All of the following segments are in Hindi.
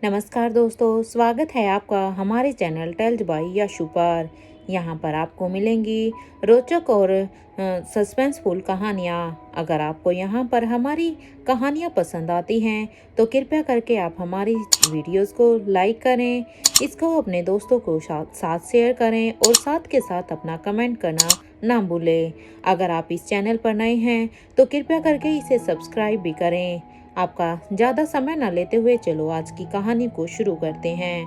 नमस्कार दोस्तों, स्वागत है आपका हमारे चैनल टेल्स बाय यशु पर। यहाँ पर आपको मिलेंगी रोचक और सस्पेंसफुल कहानियाँ। अगर आपको यहाँ पर हमारी कहानियाँ पसंद आती हैं तो कृपया करके आप हमारी वीडियोस को लाइक करें, इसको अपने दोस्तों को साथ शेयर करें और साथ के साथ अपना कमेंट करना ना भूलें। अगर आप इस चैनल पर नए हैं तो कृपया करके इसे सब्सक्राइब भी करें। आपका ज़्यादा समय न लेते हुए चलो आज की कहानी को शुरू करते हैं।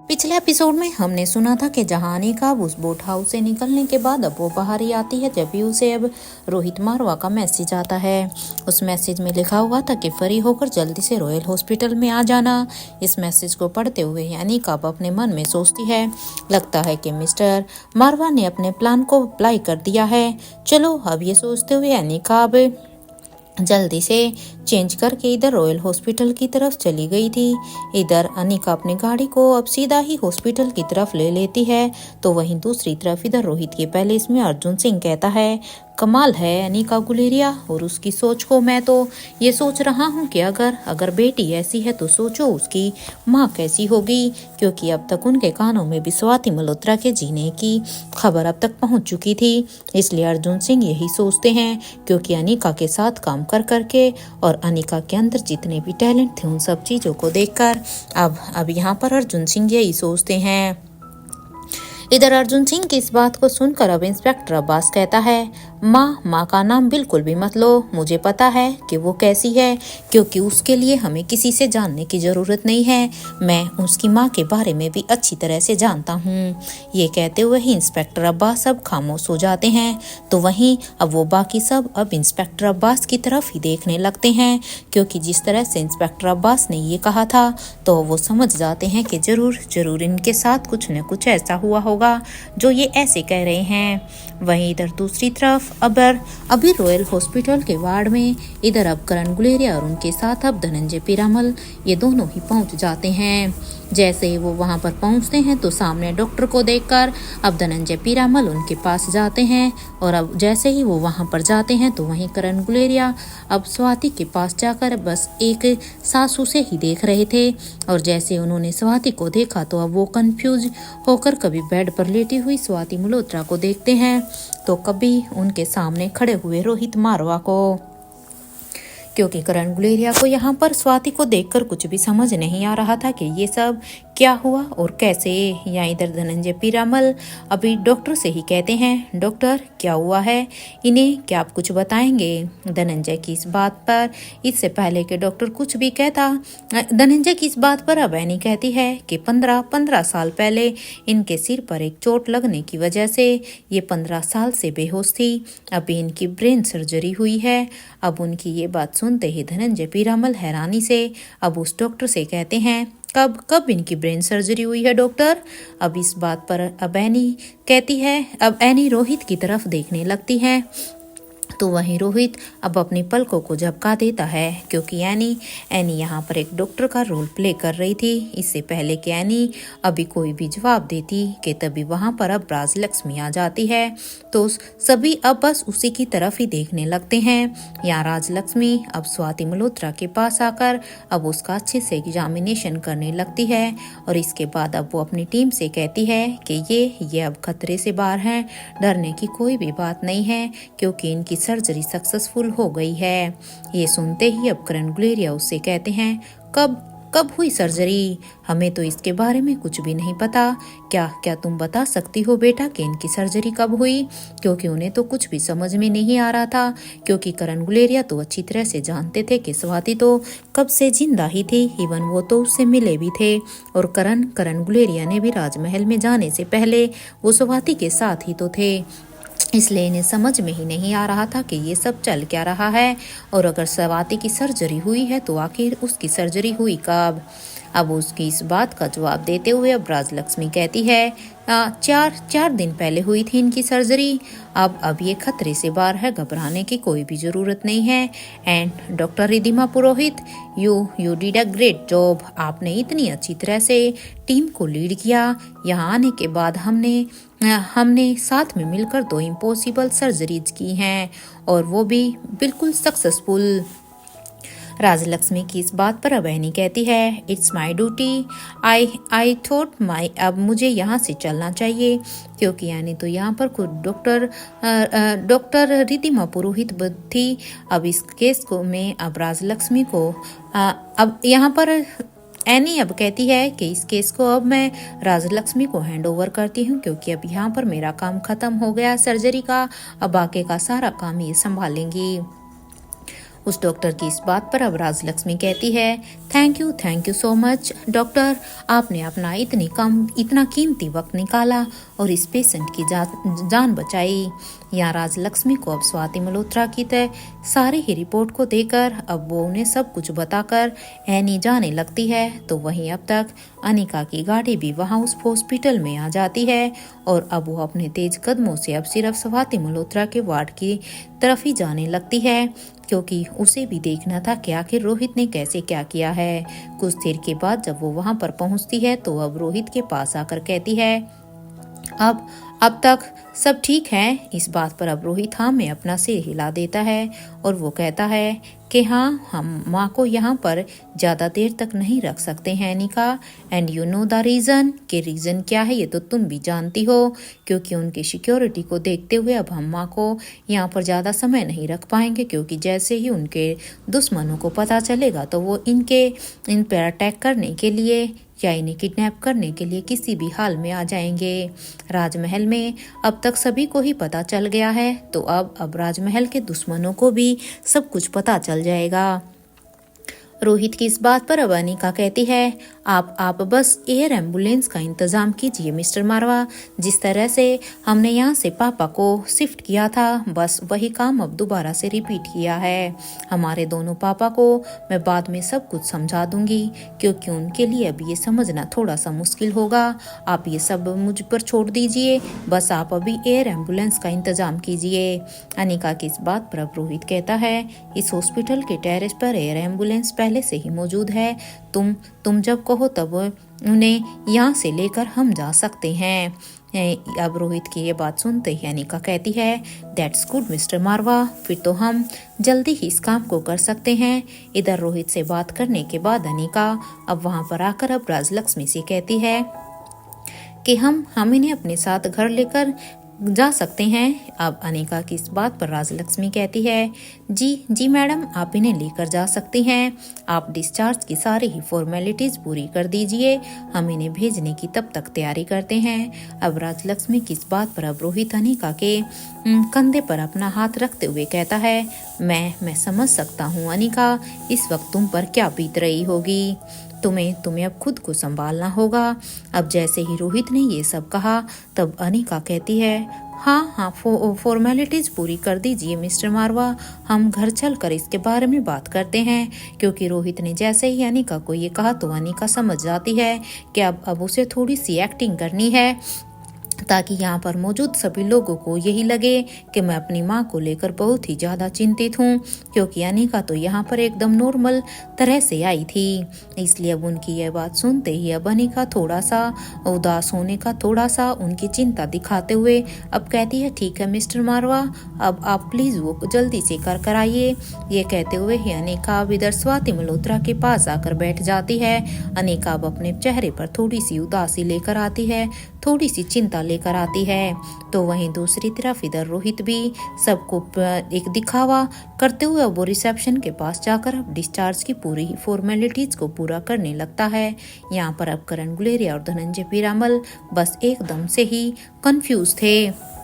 पिछले एपिसोड में हमने सुना था कि जहानी का उस बोट हाउस से निकलने के बाद अब वो बाहर ही आती है जब भी उसे अब रोहित मारवा का मैसेज आता है। उस मैसेज में लिखा हुआ था कि फ्री होकर जल्दी से रॉयल हॉस्पिटल में आ जाना। इस मैसेज को पढ़ते हुए यानी का अपने मन में सोचती है, लगता है कि मिस्टर मारवा ने अपने प्लान को अप्लाई कर दिया है। चलो अब ये सोचते हुए यानी का अब जल्दी से चेंज करके इधर रॉयल हॉस्पिटल की तरफ चली गई थी। इधर अनिका अपनी गाड़ी को अब सीधा ही हॉस्पिटल की तरफ ले लेती है, तो वहीं दूसरी तरफ इधर रोहित के पहले इसमें अर्जुन सिंह कहता है, कमाल है अनिका गुलेरिया और उसकी सोच को। मैं तो ये सोच रहा हूँ कि अगर बेटी ऐसी है तो सोचो उसकी माँ कैसी होगी, क्योंकि अब तक उनके कानों में भी स्वाति मल्होत्रा के जीने की खबर अब तक पहुँच चुकी थी। इसलिए अर्जुन सिंह यही सोचते हैं, क्योंकि अनिका के साथ काम कर करके और अनिका के अंदर जितने भी टैलेंट थे उन सब चीज़ों को देखकर अब यहाँ पर अर्जुन सिंह यही सोचते हैं। इधर अर्जुन सिंह की इस बात को सुनकर अब इंस्पेक्टर अब्बास कहता है, माँ का नाम बिल्कुल भी मत लो, मुझे पता है कि वो कैसी है, क्योंकि उसके लिए हमें किसी से जानने की ज़रूरत नहीं है। मैं उसकी माँ के बारे में भी अच्छी तरह से जानता हूँ। ये कहते हुए ही इंस्पेक्टर अब्बास अब खामोश हो जाते हैं, तो वहीं अब वो बाकी सब अब इंस्पेक्टर अब्बास की तरफ ही देखने लगते हैं, क्योंकि जिस तरह से इंस्पेक्टर अब्बास ने ये कहा था तो वो समझ जाते हैं कि जरूर इनके साथ कुछ न कुछ ऐसा हुआ होगा जो ये ऐसे कह रहे हैं। वहीं इधर दूसरी तरफ अभी रॉयल हॉस्पिटल के वार्ड में इधर अब करण गुलेरिया और उनके साथ अब धनंजय पीरामल ये दोनों ही पहुंच जाते हैं। जैसे ही वो वहां पर पहुंचते हैं तो सामने डॉक्टर को देखकर अब धनंजय पीरामल उनके पास जाते हैं, और अब जैसे ही वो वहां पर जाते हैं तो वहीं करण गुलेरिया अब स्वाति के पास जाकर बस एक सासू से ही देख रहे थे, और जैसे उन्होंने स्वाति को देखा तो अब वो कंफ्यूज होकर कभी बेड पर लेटी हुई स्वाति मल्होत्रा को देखते हैं तो कभी उनके सामने खड़े हुए रोहित मारवा को, क्योंकि करण गुलेरिया को यहाँ पर स्वाति को देखकर कुछ भी समझ नहीं आ रहा था कि ये सब क्या हुआ और कैसे। या इधर धनंजय पीरामल अभी डॉक्टर से ही कहते हैं, डॉक्टर क्या हुआ है इन्हें, क्या आप कुछ बताएंगे। धनंजय की इस बात पर इससे पहले कि डॉक्टर कुछ भी कहता, धनंजय की इस बात पर अब एनी कहती है कि 15 साल पहले इनके सिर पर एक चोट लगने की वजह से ये 15 साल से बेहोश थी। अभी इनकी ब्रेन सर्जरी हुई है। अब उनकी ये बात सुनते ही धनंजय पीरामल हैरानी से अब उस डॉक्टर से कहते हैं, कब इनकी ब्रेन सर्जरी हुई है डॉक्टर। अब इस बात पर अब एनी कहती है, अब एनी रोहित की तरफ देखने लगती है, तो वहीं रोहित अब अपनी पलकों को झपका देता है, क्योंकि एनी यहाँ पर एक डॉक्टर का रोल प्ले कर रही थी। इससे पहले कि एनी अभी कोई भी जवाब देती कि तभी वहाँ पर अब राजलक्ष्मी आ जाती है, तो सभी अब बस उसी की तरफ ही देखने लगते हैं। यहाँ राजलक्ष्मी अब स्वाति मल्होत्रा के पास आकर अब उसका अच्छे से एग्जामिनेशन करने लगती है, और इसके बाद अब वो अपनी टीम से कहती है कि ये अब खतरे से बाहर हैं, डरने की कोई भी बात नहीं है, क्योंकि इनकी सर्जरी सक्सेसफुल हो गई है। ये सुनते ही अब करण गुलेरिया उससे कहते हैं, कब हुई सर्जरी, हमें तो इसके बारे में कुछ भी नहीं पता। क्या तुम बता सकती हो बेटा कि इनकी सर्जरी कब हुई, क्योंकि उन्हें तो कुछ भी समझ में नहीं आ रहा था, क्योंकि करण गुलेरिया तो अच्छी तरह से जानते थे कि स्वाति तो कब से जिंदा ही थी, इवन वो तो उससे मिले भी थे, और करण गुलेरिया ने भी राजमहल में जाने से पहले वो स्वाति के साथ ही तो थे। इसलिए इन्हें समझ में ही नहीं आ रहा था कि ये सब चल क्या रहा है, और अगर स्वाति की सर्जरी हुई है तो आखिर उसकी सर्जरी हुई कब। अब उसकी इस बात का जवाब देते हुए अब राजलक्ष्मी कहती है, 4 दिन पहले हुई थी इनकी सर्जरी। अब ये खतरे से बाहर है, घबराने की कोई भी जरूरत नहीं है। And doctor Ridhima Purohit, you did a great job. आपने इतनी अच्छी तरह से टीम को लीड किया। यहाँ आने के बाद हमने साथ में मिलकर 2 इम्पॉसिबल सर्जरीज की हैं, और वो भी बिल्कुल सक्सेसफुल। राजलक्ष्मी की इस बात पर अब एनी कहती है, it's my duty, I thought my, अब मुझे यहाँ से चलना चाहिए, क्योंकि यानी तो यहाँ पर कुछ डॉक्टर रिद्धिमा पुरोहित थी। अब इस केस को में अब राजलक्ष्मी को अब यहाँ पर एनी अब कहती है कि इस केस को अब मैं राजलक्ष्मी को हैंड ओवर करती हूँ, क्योंकि अब यहाँ पर मेरा काम खत्म हो गया सर्जरी का, अब बाकी का सारा काम ये संभालेंगी। उस डॉक्टर की इस बात पर अब राजलक्ष्मी कहती है, thank you so much doctor, आपने अपना इतना कीमती वक्त निकाला और इस पेशेंट की जान बचाई। यहाँ राजलक्ष्मी को अब स्वाति मल्होत्रा की तरह सारी ही रिपोर्ट को देकर अब वो उन्हें सब कुछ बताकर एनी जाने लगती है। तो वहीं अब तक अनिका की गाड़ी भी वहाँ उस हॉस्पिटल में आ जाती है और अब वो अपने तेज कदमों से अब सिर्फ स्वाति मल्होत्रा के वार्ड की तरफ ही जाने लगती है, क्योंकि उसे भी देखना था कि आखिर रोहित ने कैसे क्या किया है। कुछ देर के बाद जब वो वहां पर पहुंचती है तो अब रोहित के पास आकर कहती है, अब तक सब ठीक है। इस बात पर अब रोहित हाँ में अपना सिर हिला देता है और वो कहता है कि हाँ, हम माँ को यहाँ पर ज़्यादा देर तक नहीं रख सकते हैं Anika, and you know the reason, कि रीज़न क्या है ये तो तुम भी जानती हो, क्योंकि उनकी सिक्योरिटी को देखते हुए अब हम माँ को यहाँ पर ज़्यादा समय नहीं रख पाएंगे, क्योंकि जैसे ही उनके दुश्मनों को पता चलेगा तो वो इन पर अटैक करने के लिए या इन्हें किडनैप करने के लिए किसी भी हाल में आ जाएंगे। राजमहल में अब तक सभी को ही पता चल गया है, तो अब राजमहल के दुश्मनों को भी सब कुछ पता चल जाएगा। रोहित की इस बात पर अब अनिका कहती है, आप बस एयर एम्बुलेंस का इंतज़ाम कीजिए मिस्टर मारवा, जिस तरह से हमने यहाँ से पापा को शिफ्ट किया था बस वही काम अब दोबारा से रिपीट किया है। हमारे दोनों पापा को मैं बाद में सब कुछ समझा दूंगी, क्योंकि उनके लिए अब ये समझना थोड़ा सा मुश्किल होगा। आप ये सब मुझ पर छोड़ दीजिए, बस आप अभी एयर एम्बुलेंस का इंतज़ाम कीजिए। अनिका की इस बात पर अब रोहित कहता है, इस हॉस्पिटल के टेरेस पर एयर एम्बुलेंस पहले से ही मौजूद है, तुम जब कहो तब उन्हें यहाँ से लेकर हम जा सकते हैं। अब रोहित की ये बात सुनते ही अनिका कहती है, दैट्स गुड मिस्टर मारवा, फिर तो हम जल्दी ही इस काम को कर सकते हैं। इधर रोहित से बात करने के बाद अनिका अब वहाँ पर आकर अब राजलक्ष्मी से कहती है कि हम इन्हें अपने साथ घर लेकर जा सकते हैं। अब अनिका की इस बात पर राजलक्ष्मी कहती है, जी मैडम, आप इन्हें लेकर जा सकती हैं। आप डिस्चार्ज की सारी ही फॉर्मेलिटीज़ पूरी कर दीजिए, हम इन्हें भेजने की तब तक तैयारी करते हैं। अब राजलक्ष्मी की इस बात पर अब रोहित अनिका के कंधे पर अपना हाथ रखते हुए कहता है, मैं समझ सकता हूँ अनिका, इस वक्त तुम पर क्या बीत रही होगी। तुम्हें अब खुद को संभालना होगा। अब जैसे ही रोहित ने ये सब कहा तब अनिका कहती है, हाँ, फॉर्मेलिटीज़ पूरी कर दीजिए मिस्टर मारवा, हम घर चलकर इसके बारे में बात करते हैं। क्योंकि रोहित ने जैसे ही अनिका को ये कहा तो अनिका समझ जाती है कि अब उसे थोड़ी सी एक्टिंग करनी है, ताकि यहाँ पर मौजूद सभी लोगों को यही लगे कि मैं अपनी माँ को लेकर बहुत ही ज़्यादा चिंतित हूँ, क्योंकि अनिका तो यहाँ पर एकदम नॉर्मल तरह से आई थी। इसलिए अब उनकी यह बात सुनते ही अब अनिका थोड़ा सा उदास होने का थोड़ा सा उनकी चिंता दिखाते हुए अब कहती है, ठीक है मिस्टर मारवा, अब आप प्लीज़ वो जल्दी से कर आइए। ये कहते हुए ही अनिका अब इधर स्वाति मल्होत्रा के पास आकर बैठ जाती है। अनिका अब अपने चेहरे पर थोड़ी सी उदासी लेकर आती है, थोड़ी सी चिंता लेकर आती है। तो वहीं दूसरी तरफ इधर रोहित भी सबको एक दिखावा करते हुए वो रिसेप्शन के पास जाकर अब डिस्चार्ज की पूरी फॉर्मेलिटीज को पूरा करने लगता है। यहाँ पर अब करण गुलेरिया और धनंजय पीरामल बस एकदम से ही कंफ्यूज थे।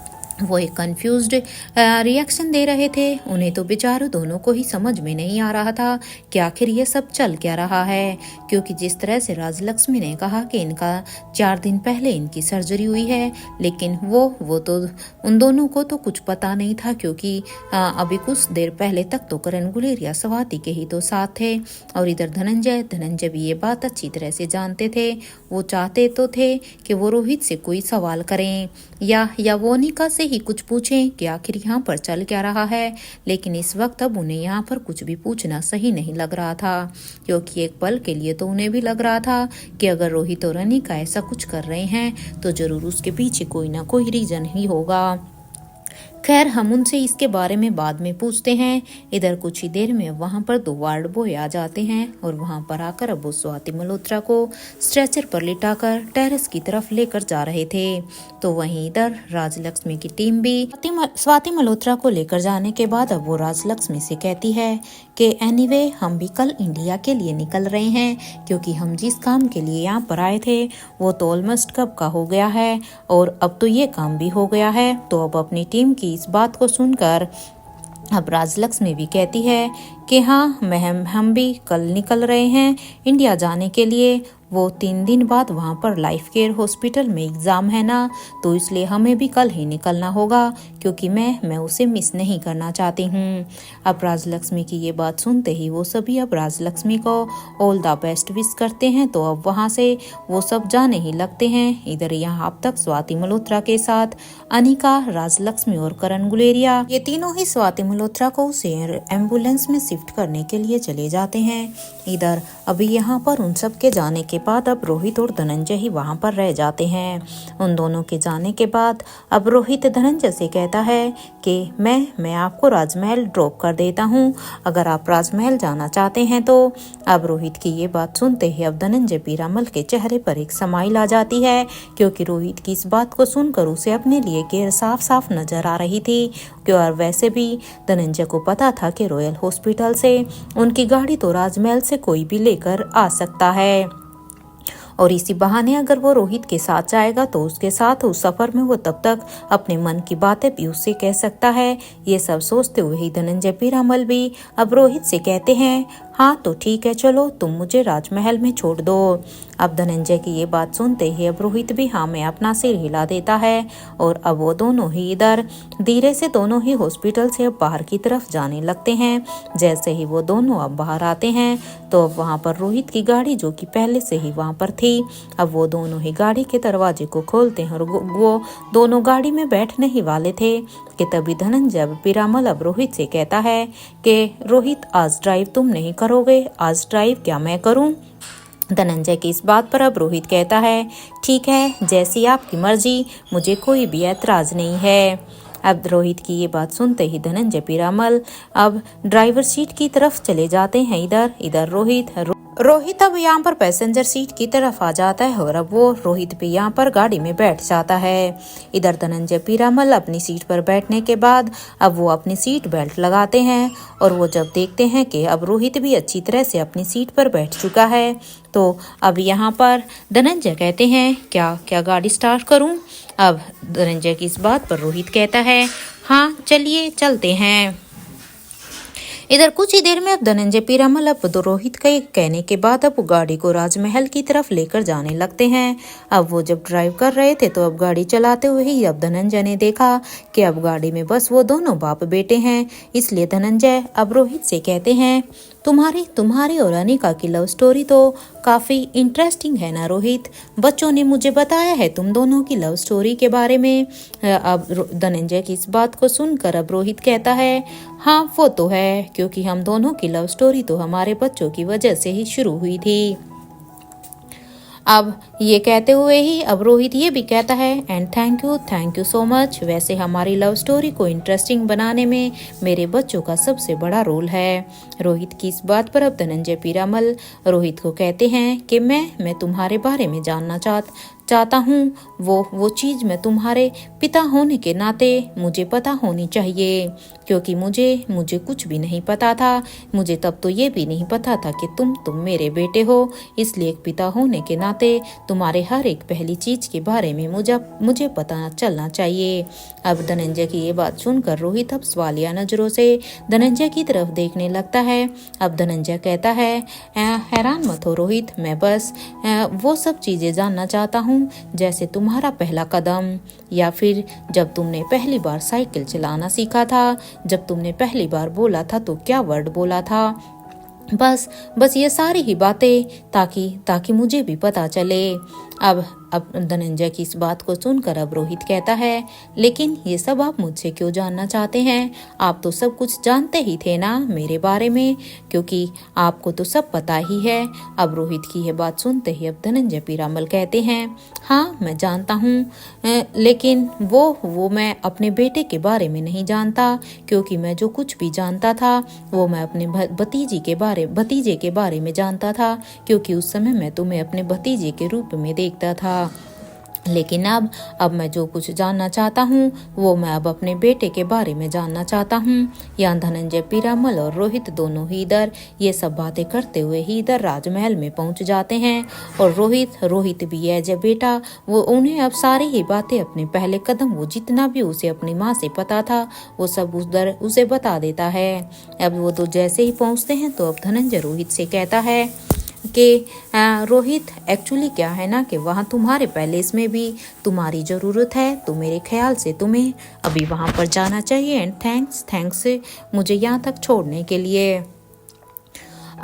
वो एक कंफ्यूज्ड रिएक्शन दे रहे थे। उन्हें तो बेचारों दोनों को ही समझ में नहीं आ रहा था कि आखिर ये सब चल क्या रहा है, क्योंकि जिस तरह से राजलक्ष्मी ने कहा कि इनका 4 दिन पहले इनकी सर्जरी हुई है, लेकिन वो तो उन दोनों को तो कुछ पता नहीं था, क्योंकि अभी कुछ देर पहले तक तो करण गुलेरिया स्वाति के ही तो साथ थे। और इधर धनंजय भी ये बात अच्छी तरह से जानते थे। वो चाहते तो थे कि वो रोहित से कोई सवाल करें या वो अनिका से ही कुछ पूछें कि आखिर यहाँ पर चल क्या रहा है, लेकिन इस वक्त अब उन्हें यहाँ पर कुछ भी पूछना सही नहीं लग रहा था, क्योंकि एक पल के लिए तो उन्हें भी लग रहा था कि अगर रोहित और अनिका ऐसा कुछ कर रहे हैं तो जरूर उसके पीछे कोई ना कोई रीजन ही होगा। खैर हम उनसे इसके बारे में बाद में पूछते हैं। इधर कुछ ही देर में वहां पर दो वार्ड बॉय आ जाते हैं और वहां पर आकर अब वो स्वाति मल्होत्रा को स्ट्रेचर पर लिटाकर टेरेस की तरफ लेकर जा रहे थे। तो वहीं इधर राजलक्ष्मी की टीम भी स्वाति मल्होत्रा को लेकर जाने के बाद अब वो राजलक्ष्मी से कहती है कि एनीवे हम भी कल इंडिया के लिए निकल रहे हैं, क्योंकि हम जिस काम के लिए यहाँ पर आए थे वो तो ऑलमोस्ट कब का हो गया है और अब तो ये काम भी हो गया है। तो अब अपनी टीम की इस बात को सुनकर अब राजलक्ष्मी भी कहती है कि हाँ हम भी कल निकल रहे हैं इंडिया जाने के लिए। वो 3 दिन बाद वहाँ पर लाइफ केयर हॉस्पिटल में एग्ज़ाम है ना, तो इसलिए हमें भी कल ही निकलना होगा, क्योंकि मैं उसे मिस नहीं करना चाहती हूँ। अब राजलक्ष्मी की ये बात सुनते ही वो सभी अब राजलक्ष्मी को ऑल द बेस्ट विश करते हैं। तो अब वहाँ से वो सब जाने ही लगते हैं। इधर यहाँ अब तक स्वाति मल्होत्रा के साथ अनिका, राजलक्ष्मी और करण गुलेरिया ये तीनों ही स्वाति मल्होत्रा को उसे एम्बुलेंस में शिफ्ट करने के लिए चले जाते हैं। इधर अभी यहाँ पर उन सब के जाने के बाद अब रोहित और धनंजय ही वहां पर रह जाते हैं। उन दोनों के जाने के बाद अब रोहित धनंजय से कहता है कि मैं आपको राजमहल ड्रॉप कर देता हूं, अगर आप राजमहल जाना चाहते हैं तो। अब रोहित की ये बात सुनते ही अब धनंजय पीरामल के चेहरे पर एक स्माइल आ जाती है, क्योंकि रोहित की इस बात को सुनकर उसे अपने लिए गैर साफ नजर आ रही थी। और वैसे भी धनंजय को पता था कि रॉयल हॉस्पिटल से उनकी गाड़ी तो राजमहल से कोई भी लेकर आ सकता है, और इसी बहाने अगर वो रोहित के साथ जाएगा तो उसके साथ उस सफर में वो तब तक अपने मन की बातें भी उससे कह सकता है। ये सब सोचते हुए ही धनंजय पीरामल भी अब रोहित से कहते हैं हाँ तो ठीक है, चलो तुम मुझे राजमहल में छोड़ दो। अब धनंजय की ये बात सुनते ही अब रोहित भी हाँ में अपना सिर हिला देता है, और अब वो दोनों ही इधर धीरे से दोनों ही हॉस्पिटल से अब बाहर की तरफ जाने लगते हैं। जैसे ही वो दोनों अब बाहर आते हैं तो अब वहाँ पर रोहित की गाड़ी जो कि पहले से ही वहाँ पर थी, अब वो दोनों ही गाड़ी के दरवाजे को खोलते हैं और वो दोनों गाड़ी में बैठने ही वाले थे कि तभी धनंजय पीरामल अब रोहित से कहता है कि रोहित आज ड्राइव तुम नहीं करोगे, आज ड्राइव क्या मैं करूं। धनंजय की इस बात पर अब रोहित कहता है ठीक है, जैसी आपकी मर्जी, मुझे कोई भी ऐतराज नहीं है। अब रोहित की ये बात सुनते ही धनंजय पीरामल अब ड्राइवर सीट की तरफ चले जाते हैं। इधर रोहित अब यहाँ पर पैसेंजर सीट की तरफ आ जाता है और अब वो रोहित भी यहाँ पर गाड़ी में बैठ जाता है। इधर धनंजय पीरामल अपनी सीट पर बैठने के बाद अब वो अपनी सीट बेल्ट लगाते हैं, और वो जब देखते हैं कि अब रोहित भी अच्छी तरह से अपनी सीट पर बैठ चुका है तो अब यहाँ पर धनंजय कहते हैं क्या गाड़ी स्टार्ट करूँ। अब धनंजय की इस बात पर रोहित कहता है हाँ चलिए चलते हैं। इधर कुछ ही देर में अब धनंजय पीरामल अब रोहित के कहने के बाद अब गाड़ी को राजमहल की तरफ लेकर जाने लगते हैं। अब वो जब ड्राइव कर रहे थे तो अब गाड़ी चलाते हुए ही अब धनंजय ने देखा कि अब गाड़ी में बस वो दोनों बाप बेटे हैं, इसलिए धनंजय अब रोहित से कहते हैं तुम्हारी और अनिका की लव स्टोरी तो काफी इंटरेस्टिंग है ना रोहित, बच्चों ने मुझे बताया है तुम दोनों की लव स्टोरी के बारे में। अब धनंजय की इस बात को सुनकर अब रोहित कहता है हाँ वो तो है, क्योंकि हम दोनों की लव स्टोरी तो हमारे बच्चों की वजह से ही शुरू हुई थी। अब ये कहते हुए ही अब रोहित ये भी कहता है and thank you so much. वैसे हमारी लव स्टोरी को इंटरेस्टिंग बनाने में मेरे बच्चों का सबसे बड़ा रोल है। रोहित की इस बात पर अब धनंजय पीरामल रोहित को कहते हैं कि मैं तुम्हारे बारे में जानना चाहता हूँ, वो चीज़ मैं तुम्हारे पिता होने के नाते मुझे पता होनी चाहिए, क्योंकि मुझे कुछ भी नहीं पता था। मुझे तब तो ये भी नहीं पता था कि तुम मेरे बेटे हो, इसलिए एक पिता होने के नाते तुम्हारे हर एक पहली चीज़ के बारे में मुझे पता चलना चाहिए। अब धनंजय की ये बात सुनकर रोहित अब सवालिया नजरों से धनंजय की तरफ देखने लगता है। अब धनंजय कहता है हैरान मत हो रोहित, मैं बस वो सब चीज़ें जानना चाहता हूँ, जैसे तुम्हारा पहला कदम, या फिर जब तुमने पहली बार साइकिल चलाना सीखा था, जब तुमने पहली बार बोला था तो क्या वर्ड बोला था। बस ये सारी ही बातें ताकि मुझे भी पता चले। अब अब धनंजय की इस बात को सुनकर अब रोहित कहता है, लेकिन ये सब आप मुझसे क्यों जानना चाहते हैं? आप तो सब कुछ जानते ही थे ना मेरे बारे में, क्योंकि आपको तो सब पता ही है। अब रोहित की यह बात सुनते ही अब धनंजय पीरामल कहते हैं, हाँ मैं जानता हूँ, लेकिन वो मैं अपने बेटे के बारे में नहीं जानता, क्योंकि मैं जो कुछ भी जानता था वो मैं अपने भतीजे के बारे में जानता था, क्योंकि उस समय मैं तुम्हें अपने भतीजे के रूप में देखता था। लेकिन अब मैं जो कुछ जानना चाहता हूँ वो मैं अब अपने बेटे के बारे में जानना चाहता हूँ। यहाँ धनंजय पीरामल और रोहित दोनों ही इधर ये सब बातें करते हुए ही इधर राजमहल में पहुँच जाते हैं। और रोहित भी है जब बेटा, वो उन्हें अब सारी ही बातें अपने पहले कदम, वो जितना भी उसे अपनी माँ से पता था वो सब उसे बता देता है। अब वो तो जैसे ही पहुँचते हैं तो अब धनंजय रोहित से कहता है कि रोहित, एक्चुअली क्या है ना कि वहाँ तुम्हारे पैलेस में भी तुम्हारी ज़रूरत है, तो मेरे ख्याल से तुम्हें अभी वहाँ पर जाना चाहिए। एंड थैंक्स मुझे यहाँ तक छोड़ने के लिए।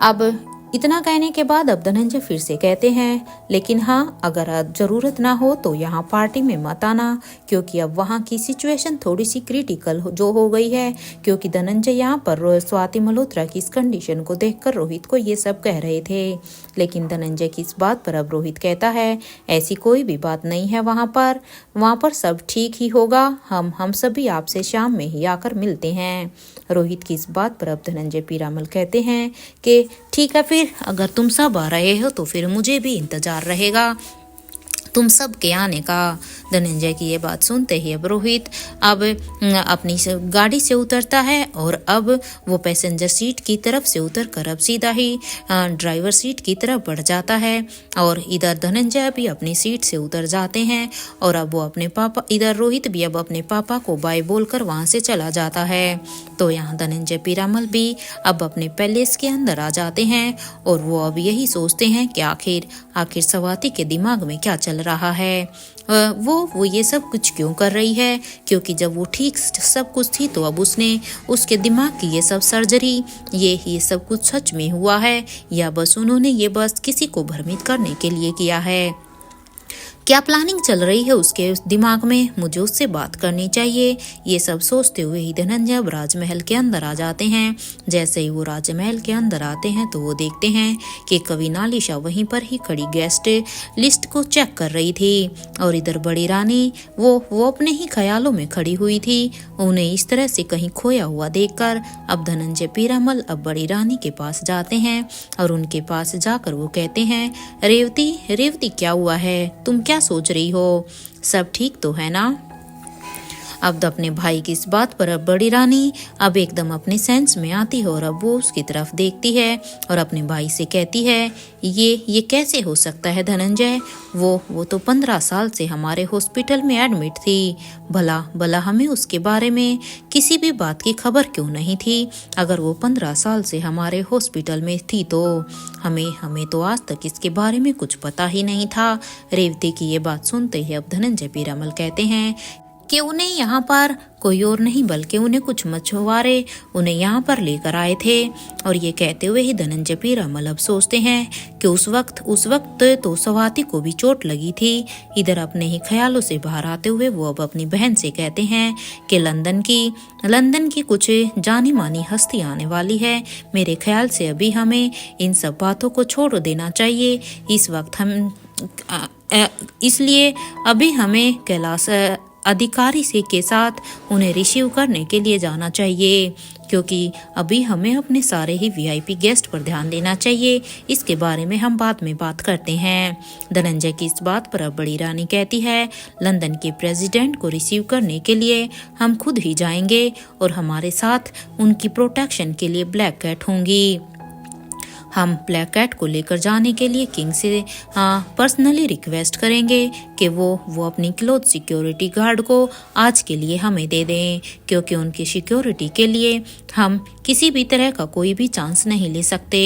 अब इतना कहने के बाद अब धनंजय फिर से कहते हैं, लेकिन हाँ अगर ज़रूरत ना हो तो यहाँ पार्टी में मत आना, क्योंकि अब वहाँ की सिचुएशन थोड़ी सी क्रिटिकल जो हो गई है। क्योंकि धनंजय यहाँ पर स्वाति मल्होत्रा की इस कंडीशन को देखकर रोहित को ये सब कह रहे थे। लेकिन धनंजय की इस बात पर अब रोहित कहता है, ऐसी कोई भी बात नहीं है, वहाँ पर सब ठीक ही होगा। हम सभी आपसे शाम में ही आकर मिलते हैं। रोहित की इस बात पर अब धनंजय पीरामल कहते हैं कि ठीक है, फिर अगर तुम सब आ रहे हो तो फिर मुझे भी इंतजार रहेगा तुम सब के आने का। धनंजय की ये बात सुनते ही अब रोहित अब अपनी गाड़ी से उतरता है और अब वो पैसेंजर सीट की तरफ से उतरकर अब सीधा ही ड्राइवर सीट की तरफ बढ़ जाता है। और इधर धनंजय भी अपनी सीट से उतर जाते हैं और अब वो अपने पापा, इधर रोहित भी अब अपने पापा को बाय बोलकर वहाँ से चला जाता है। तो यहाँ धनंजय पीरामल भी अब अपने पैलेस के अंदर आ जाते हैं और वो अब यही सोचते हैं कि आखिर स्वाति के दिमाग में क्या चल रहा है, वो ये सब कुछ क्यों कर रही है। क्योंकि जब वो ठीक सब कुछ थी तो अब उसके दिमाग की ये सब सर्जरी, ये सब कुछ सच में हुआ है या बस उन्होंने ये बस किसी को भ्रमित करने के लिए किया है। क्या प्लानिंग चल रही है उसके दिमाग में, मुझे उससे बात करनी चाहिए। ये सब सोचते हुए ही धनंजय अब राजमहल के अंदर आ जाते हैं। जैसे ही वो राजमहल के अंदर आते हैं तो वो देखते हैं कि कवि नालिशा वहीं पर ही खड़ी गेस्ट लिस्ट को चेक कर रही थी और इधर बड़ी रानी वो अपने ही ख्यालों में खड़ी हुई थी। उन्हें इस तरह से कहीं खोया हुआ देखकर अब धनंजय पीरामल अब बड़ी रानी के पास जाते हैं और उनके पास जाकर वो कहते हैं, रेवती क्या हुआ है, तुम क्या सोच रही हो, सब ठीक तो है ना। अब अपने भाई की इस बात पर अब बड़ी रानी अब एकदम अपने सेंस में आती है और अब वो उसकी तरफ देखती है और अपने भाई से कहती है, ये कैसे हो सकता है धनंजय, वो तो 15 साल से हमारे हॉस्पिटल में एडमिट थी, भला हमें उसके बारे में किसी भी बात की खबर क्यों नहीं थी। अगर वो 15 साल से हमारे हॉस्पिटल में थी तो हमें तो आज तक इसके बारे में कुछ पता ही नहीं था। रेवती की ये बात सुनते ही अब धनंजय पीरामल कहते हैं कि उन्हें यहाँ पर कोई और नहीं बल्कि उन्हें कुछ मछुआरे उन्हें यहाँ पर लेकर आए थे। और ये कहते हुए ही धनंजय पीरामल अब सोचते हैं कि उस वक्त तो स्वाति को भी चोट लगी थी। इधर अपने ही ख्यालों से बाहर आते हुए वो अब अपनी बहन से कहते हैं कि लंदन की कुछ जानी मानी हस्ती आने वाली है, मेरे ख्याल से अभी हमें इन सब बातों को छोड़ देना चाहिए। इस वक्त इसलिए अभी हमें कैलाश अधिकारी से के साथ उन्हें रिसीव करने के लिए जाना चाहिए, क्योंकि अभी हमें अपने सारे ही वीआईपी गेस्ट पर ध्यान देना चाहिए। इसके बारे में हम बाद में बात करते हैं। धनंजय की इस बात पर अब बड़ी रानी कहती है, लंदन के प्रेसिडेंट को रिसीव करने के लिए हम खुद ही जाएंगे और हमारे साथ उनकी प्रोटेक्शन के लिए ब्लैक कैट होंगी। हम ब्लैक कैट को लेकर जाने के लिए किंग से पर्सनली रिक्वेस्ट करेंगे कि वो अपनी क्लोज सिक्योरिटी गार्ड को आज के लिए हमें दे दें, क्योंकि उनकी सिक्योरिटी के लिए हम किसी भी तरह का कोई भी चांस नहीं ले सकते।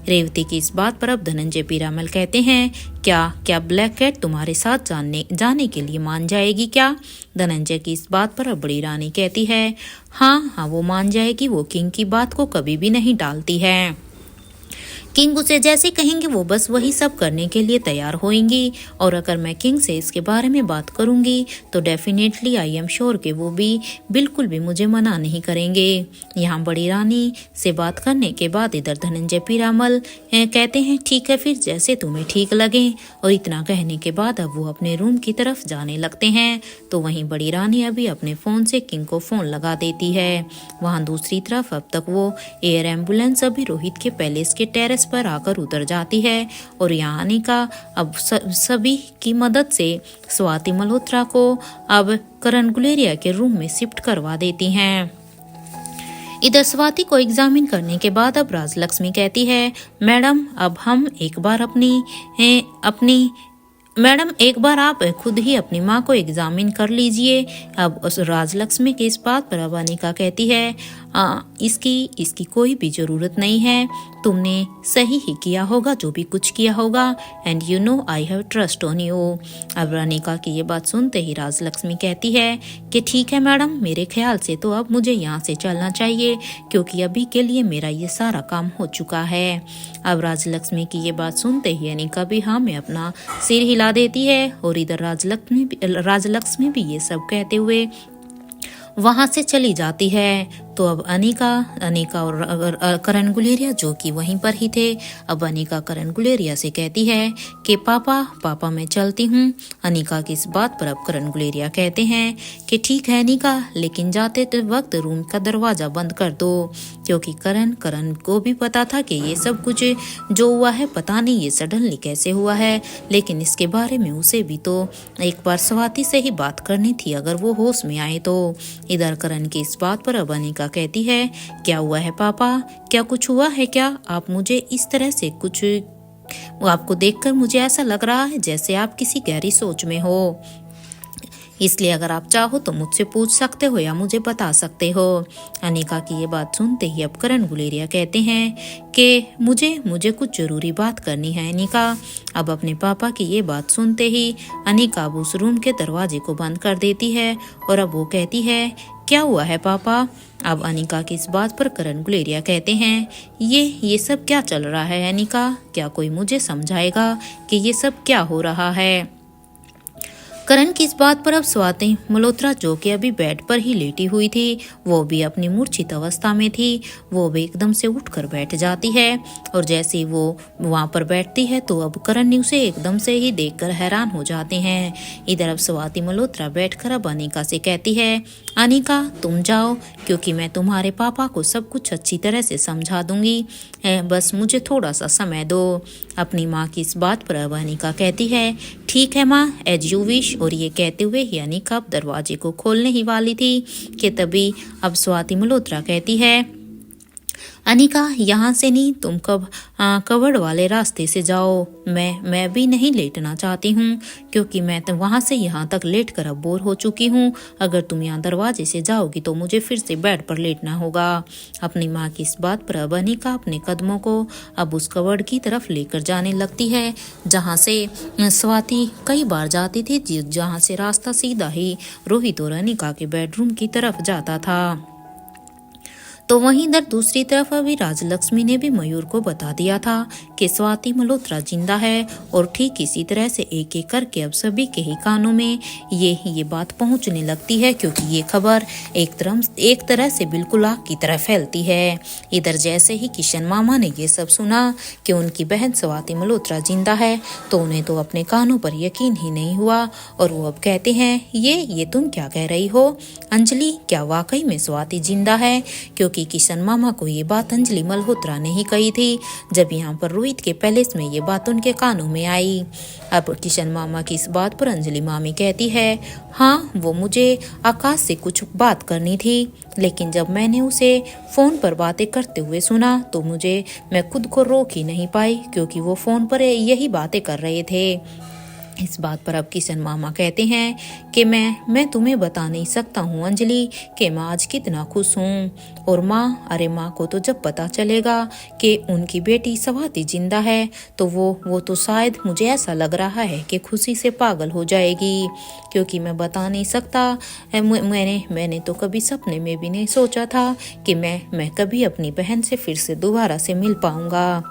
रेवती की इस बात पर अब धनंजय पीरामल कहते हैं, क्या ब्लैक कैट तुम्हारे साथ जाने के लिए मान जाएगी क्या। धनंजय की इस बात पर अब बड़ी रानी कहती है, हाँ वो मान जाएगी, वो किंग की बात को कभी भी नहीं टालती है। किंग उसे जैसे कहेंगे वो बस वही सब करने के लिए तैयार होंगी। और अगर मैं किंग से इसके बारे में बात करूंगी तो डेफिनेटली आई एम श्योर कि वो भी बिल्कुल भी मुझे मना नहीं करेंगे। यहाँ बड़ी रानी से बात करने के बाद इधर धनंजय पीरामल कहते हैं ठीक है फिर जैसे तुम्हें ठीक लगे। और इतना कहने के बाद अब वो अपने रूम की तरफ जाने लगते हैं। तो वहीं बड़ी रानी अभी अपने फोन से किंग को फोन लगा देती है। वहाँ दूसरी तरफ अब तक वो एयर एम्बुलेंस अभी रोहित के पैलेस के टेरेस पर आकर उतर जाती है। और यहाँ अनिका अब सभी की मदद से स्वाति मल्होत्रा को अब करण गुलेरिया के रूम में शिफ्ट करवा देती हैं। इधर स्वाति को एग्जामिन करने के बाद अब राजलक्ष्मी कहती है मैडम अब हम एक बार मैडम एक बार आप खुद ही अपनी माँ को एग्जामिन कर लीजिए। अब उस राजलक्ष्मी की इस बात पर अब अनिका कहती है इसकी कोई भी जरूरत नहीं है, तुमने सही ही किया होगा जो भी कुछ किया होगा and you know I have trust on you. अब अनिका की ये बात सुनते ही राजलक्ष्मी कहती है कि ठीक है मैडम, मेरे ख्याल से तो अब मुझे यहाँ से चलना चाहिए क्योंकि अभी के लिए मेरा ये सारा काम हो चुका है। अब राजलक्ष्मी की ये बात सुनते ही अनिका भी हाँ में अपना सिर हिला देती है। और इधर राजलक्ष्मी भी ये सब कहते हुए वहां से चली जाती है। तो अब अनिका और करण गुलेरिया जो कि वहीं पर ही थे, अब अनिका करण गुलेरिया से कहती है कि पापा मैं चलती हूँ। अनिका की इस बात पर अब करण गुलेरिया कहते हैं कि ठीक है अनिका, लेकिन जाते वक्त रूम का दरवाजा बंद कर दो क्योंकि करण को भी पता था कि ये सब कुछ जो हुआ है पता नहीं ये सडनली कैसे हुआ है, लेकिन इसके बारे में उसे भी तो एक बार स्वाति से ही बात करनी थी अगर वो होश में आए तो। इधर करण की इस बात पर अब अनिका कहती है क्या हुआ है पापा, क्या कुछ हुआ है क्या? आप मुझे इस तरह से कुछ आपको देखकर मुझे ऐसा लग रहा है जैसे आप किसी गहरी सोच में हो, इसलिए अगर आप चाहो तो मुझसे पूछ सकते हो या मुझे बता सकते हो। अनिका की ये बात सुनते ही अब करण गुलेरिया कहते हैं कि मुझे कुछ जरूरी बात करनी है अनिका। अब अपने पापा की ये बात सुनते ही अनिका अब उस रूम के दरवाजे को बंद कर देती है और अब वो कहती है क्या हुआ है पापा? अब अनिका की इस बात पर करण गुलेरिया कहते हैं ये सब क्या चल रहा है अनिका, क्या कोई मुझे समझाएगा कि ये सब क्या हो रहा है? करण की इस बात पर अब स्वाति मल्होत्रा जो कि अभी बेड पर ही लेटी हुई थी, वो भी अपनी मूर्छित अवस्था में थी, वो भी एकदम से उठकर बैठ जाती है। और जैसे ही वो वहां पर बैठती है तो अब करण ने उसे एकदम से ही देखकर हैरान हो जाते हैं। इधर अब स्वाति मल्होत्रा बैठकर अब अनिका से कहती है अनिका तुम जाओ क्योंकि मैं तुम्हारे पापा को सब कुछ अच्छी तरह से समझा दूंगी, बस मुझे थोड़ा सा समय दो। अपनी माँ की इस बात पर अब अनिका कहती है ठीक है माँ, एज यू विश। और ये कहते हुए ही अनिका अब दरवाजे को खोलने ही वाली थी कि तभी अब स्वाति मल्होत्रा कहती है अनिका यहाँ से नहीं, तुम कवर्ड वाले रास्ते से जाओ, मैं भी नहीं लेटना चाहती हूँ क्योंकि मैं तो वहाँ से यहाँ तक लेट कर अब बोर हो चुकी हूँ। अगर तुम यहाँ दरवाजे से जाओगी तो मुझे फिर से बेड पर लेटना होगा। अपनी माँ की इस बात पर अब अनिका अपने कदमों को अब उस कवर्ड की तरफ लेकर जाने लगती है जहाँ से स्वाति कई बार जाती थी, जहाँ से रास्ता सीधा ही रोहित और अनिका के बेडरूम की तरफ जाता था। तो वहीं इधर दूसरी तरफ अभी राजलक्ष्मी ने भी मयूर को बता दिया था कि स्वाति मल्होत्रा जिंदा है और ठीक इसी तरह से एक एक करके अब सभी के ही कानों में ये बात पहुंचने लगती है क्योंकि ये खबर एक तरह से बिल्कुल आग की तरह फैलती है। इधर जैसे ही किशन मामा ने ये सब सुना कि उनकी बहन स्वाति मल्होत्रा जिंदा है तो उन्हें तो अपने कानों पर यकीन ही नहीं हुआ और वो अब कहते हैं ये तुम क्या कह रही हो अंजलि, क्या वाकई में स्वाति जिंदा है? क्योंकि किशन मामा को ये बात अंजलि मल्होत्रा ने ही कही थी जब यहाँ पर रोहित के पैलेस में ये बात उनके कानों में आई। अब किशन मामा की इस बात पर अंजलि मामी कहती है हाँ, वो मुझे आकाश से कुछ बात करनी थी, लेकिन जब मैंने उसे फोन पर बातें करते हुए सुना तो मैं खुद को रोक ही नहीं पाई क्योंकि वो फोन पर यही बातें कर रहे थे। इस बात पर अब किशन मामा कहते हैं कि मैं तुम्हें बता नहीं सकता हूँ अंजलि कि मैं आज कितना खुश हूँ। और अरे माँ को तो जब पता चलेगा कि उनकी बेटी स्वाति जिंदा है तो वो तो शायद मुझे ऐसा लग रहा है कि खुशी से पागल हो जाएगी क्योंकि मैं बता नहीं सकता। मैंने तो कभी सपने में भी नहीं सोचा था कि मैं कभी अपनी बहन से फिर से दोबारा से मिल पाऊंगा।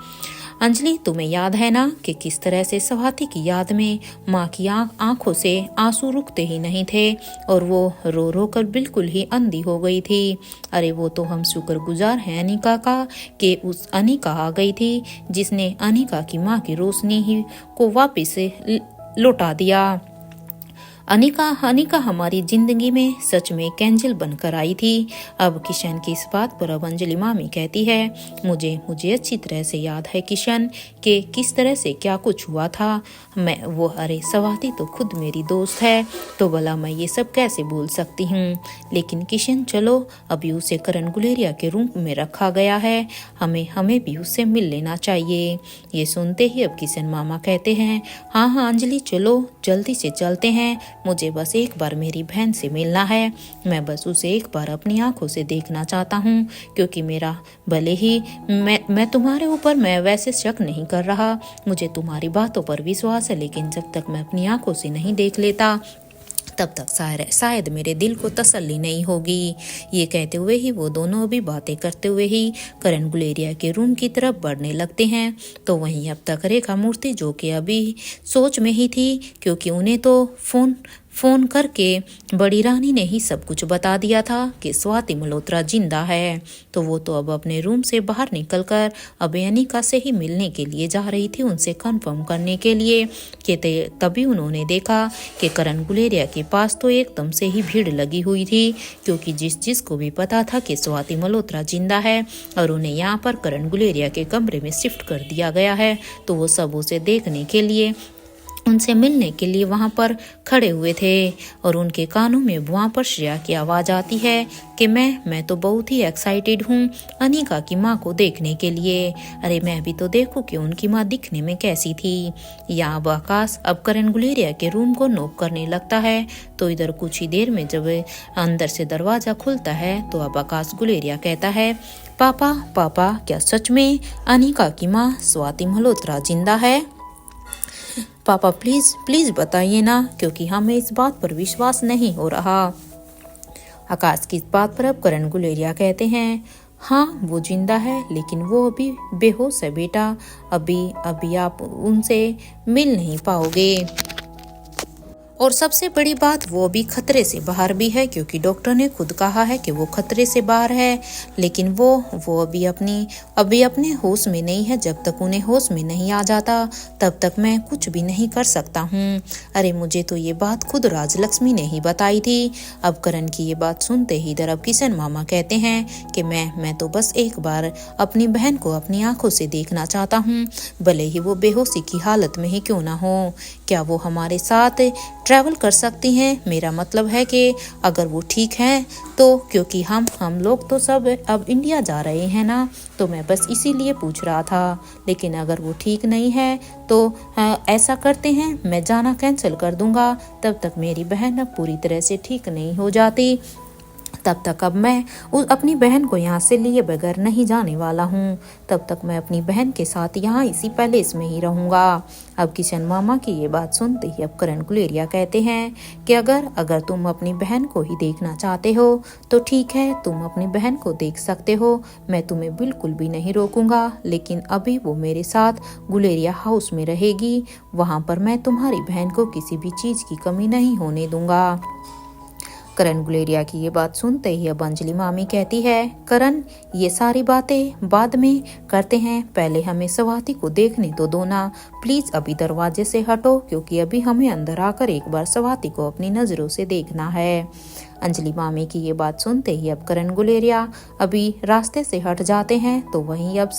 अंजलि, तुम्हें याद है ना कि किस तरह से स्वाति की याद में माँ की आंखों से आंसू रुकते ही नहीं थे और वो रो रो कर बिल्कुल ही अंधी हो गई थी। अरे वो तो हम शुक्रगुजार हैं अनिका का कि उस अनिका आ गई थी जिसने अनिका की माँ की रोशनी ही को वापस लौटा दिया। अनिका अनिका हमारी जिंदगी में सच में एक एंजल बनकर आई थी। अब किशन की इस बात पर अब अंजलि मामी कहती है, मुझे अच्छी तरह से याद है किशन कि किस तरह से क्या कुछ हुआ था। अरे स्वाति तो खुद मेरी दोस्त है, तो भला मैं ये सब कैसे भूल सकती हूँ। लेकिन किशन चलो, अभी उसे करण गुलेरिया के रूम में रखा गया है, हमें भी उससे मिल लेना चाहिए। ये सुनते ही अब किशन मामा कहते हैं, हाँ हाँ अंजलि चलो, जल्दी से चलते हैं, मुझे बस एक बार मेरी बहन से मिलना है। मैं बस उसे एक बार अपनी आंखों से देखना चाहता हूँ, क्योंकि मेरा भले ही मैं तुम्हारे ऊपर मैं वैसे शक नहीं कर रहा, मुझे तुम्हारी बातों पर विश्वास है, लेकिन जब तक मैं अपनी आंखों से नहीं देख लेता तब तक शायद मेरे दिल को तसल्ली नहीं होगी। ये कहते हुए ही वो दोनों अभी बातें करते हुए ही करण गुलेरिया के रूम की तरफ बढ़ने लगते हैं। तो वहीं अब तक रेखा मूर्ति, जो कि अभी सोच में ही थी, क्योंकि उन्हें तो फोन करके बड़ी रानी ने ही सब कुछ बता दिया था कि स्वाति मल्होत्रा जिंदा है, तो वो तो अब अपने रूम से बाहर निकलकर अब अनिका से ही मिलने के लिए जा रही थी, उनसे कंफर्म करने के लिए कि तभी उन्होंने देखा कि करण गुलेरिया के पास तो एकदम से ही भीड़ लगी हुई थी, क्योंकि जिसको भी पता था कि स्वाति मल्होत्रा जिंदा है और उन्हें यहाँ पर करण गुलेरिया के कमरे में शिफ्ट कर दिया गया है, तो वो सब उसे देखने के लिए, उनसे मिलने के लिए वहां पर खड़े हुए थे। और उनके कानों में वहां पर श्रेया की आवाज आती है कि मैं तो बहुत ही एक्साइटेड हूँ अनिका की माँ को देखने के लिए। अरे मैं भी तो देखूं कि उनकी माँ दिखने में कैसी थी। यहाँ अब आकाश अब करण गुलेरिया के रूम को नॉक करने लगता है, तो इधर कुछ ही देर में जब अंदर से दरवाजा खुलता है तो अब आकाश गुलेरिया कहता है, पापा क्या सच में अनिका की माँ स्वाति मल्होत्रा जिंदा है? पापा प्लीज बताइए ना, क्योंकि हमें इस बात पर विश्वास नहीं हो रहा। आकाश की इस बात पर अब करण गुलेरिया कहते हैं, हाँ वो जिंदा है, लेकिन वो अभी बेहोश है बेटा, अभी आप उनसे मिल नहीं पाओगे। और सबसे बड़ी बात, वो भी खतरे से बाहर भी है, क्योंकि डॉक्टर ने खुद कहा है कि वो खतरे से बाहर है, लेकिन वो अभी अपने होश में नहीं है। जब तक उन्हें होश में नहीं आ जाता तब तक मैं कुछ भी नहीं कर सकता हूँ। अरे मुझे तो ये बात खुद राजलक्ष्मी ने ही बताई थी। अब करण की ये बात सुनते ही इधर अब किशन मामा कहते हैं कि मैं तो बस एक बार अपनी बहन को अपनी आंखों से देखना चाहता हूँ, भले ही वो बेहोशी की हालत में ही क्यों ना हो। क्या वो हमारे साथ ट्रैवल कर सकती हैं? मेरा मतलब है कि अगर वो ठीक हैं तो, क्योंकि हम लोग तो सब अब इंडिया जा रहे हैं ना, तो मैं बस इसीलिए पूछ रहा था। लेकिन अगर वो ठीक नहीं है तो ऐसा करते हैं, मैं जाना कैंसिल कर दूंगा, तब तक मेरी बहन अब पूरी तरह से ठीक नहीं हो जाती, तब तक अब मैं अपनी बहन को यहाँ से लिए बगैर नहीं जाने वाला हूँ। तब तक मैं अपनी बहन के साथ यहाँ इसी पैलेस में ही रहूँगा। अब किशन मामा की ये बात सुनते ही अब करण गुलेरिया कहते हैं कि अगर तुम अपनी बहन को ही देखना चाहते हो तो ठीक है, तुम अपनी बहन को देख सकते हो, मैं तुम्हें बिल्कुल भी नहीं रोकूंगा, लेकिन अभी वो मेरे साथ गुलेरिया हाउस में रहेगी, वहाँ पर मैं तुम्हारी बहन को किसी भी चीज़ की कमी नहीं होने दूंगा। करण गुलेरिया की ये बात सुनते ही अब अंजलि मामी कहती है, करण ये सारी बातें बाद में करते हैं, पहले हमें स्वाति को देखने तो दो ना, प्लीज अभी दरवाजे से हटो, क्योंकि अभी हमें अंदर आकर एक बार स्वाति को अपनी नजरों से देखना है। अंजलि मामी की ये बात सुनते ही अब करण गुलेरिया अभी रास्ते से हट जाते हैं, तो वहीं अब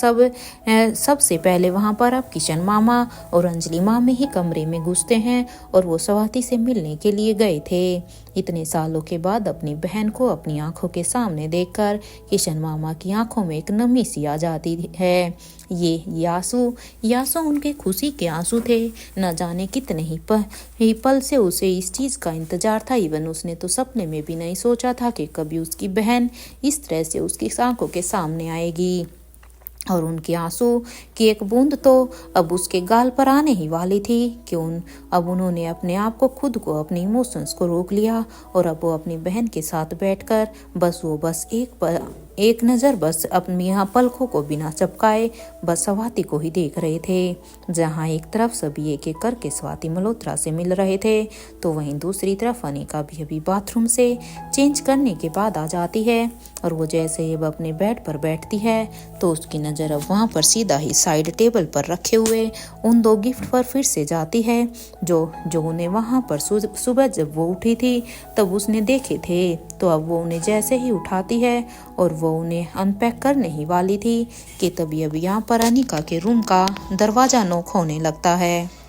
सबसे पहले वहां पर अब किशन मामा और अंजलि मामी ही कमरे में घुसते हैं और वो स्वाति से मिलने के लिए गए थे। इतने सालों के बाद अपनी बहन को अपनी आंखों के सामने देखकर किशन मामा की आंखों में एक नमी सी आ जाती है। ये आंसू उनके खुशी के आंसू थे। न जाने कितने ही पल से उसे इस चीज का इंतजार था। इवन उसने तो सपने में भी नहीं सोचा था कि कभी उसकी बहन इस तरह से उसकी आंखों के सामने आएगी। और उनके आंसू की एक बूंद तो अब उसके गाल पर आने ही वाली थी कि अब उन्होंने अपने आप को खुद को अपने इमोशंस को रोक लिया और अब वो अपनी बहन के साथ बैठकर बस एक नज़र बस अपनी यहाँ पलकों को बिना चपकाए बस स्वाति को ही देख रहे थे। जहाँ एक तरफ सभी एक एक करके स्वाति मल्होत्रा से मिल रहे थे, तो वहीं दूसरी तरफ अनिका भी अभी बाथरूम से चेंज करने के बाद आ जाती है। और वो जैसे ही अब अपने बेड पर बैठती है तो उसकी नज़र अब वहाँ पर सीधा ही साइड टेबल पर रखे हुए उन 2 गिफ्ट पर फिर से जाती है, जो उन्हें वहाँ पर सुबह जब वो उठी थी तब उसने देखे थे। तो अब वो उन्हें जैसे ही उठाती है और वो उन्हें अनपैक करने ही वाली थी कि तभी अब यहाँ पर अनिका के रूम का दरवाज़ा नॉक होने लगता है।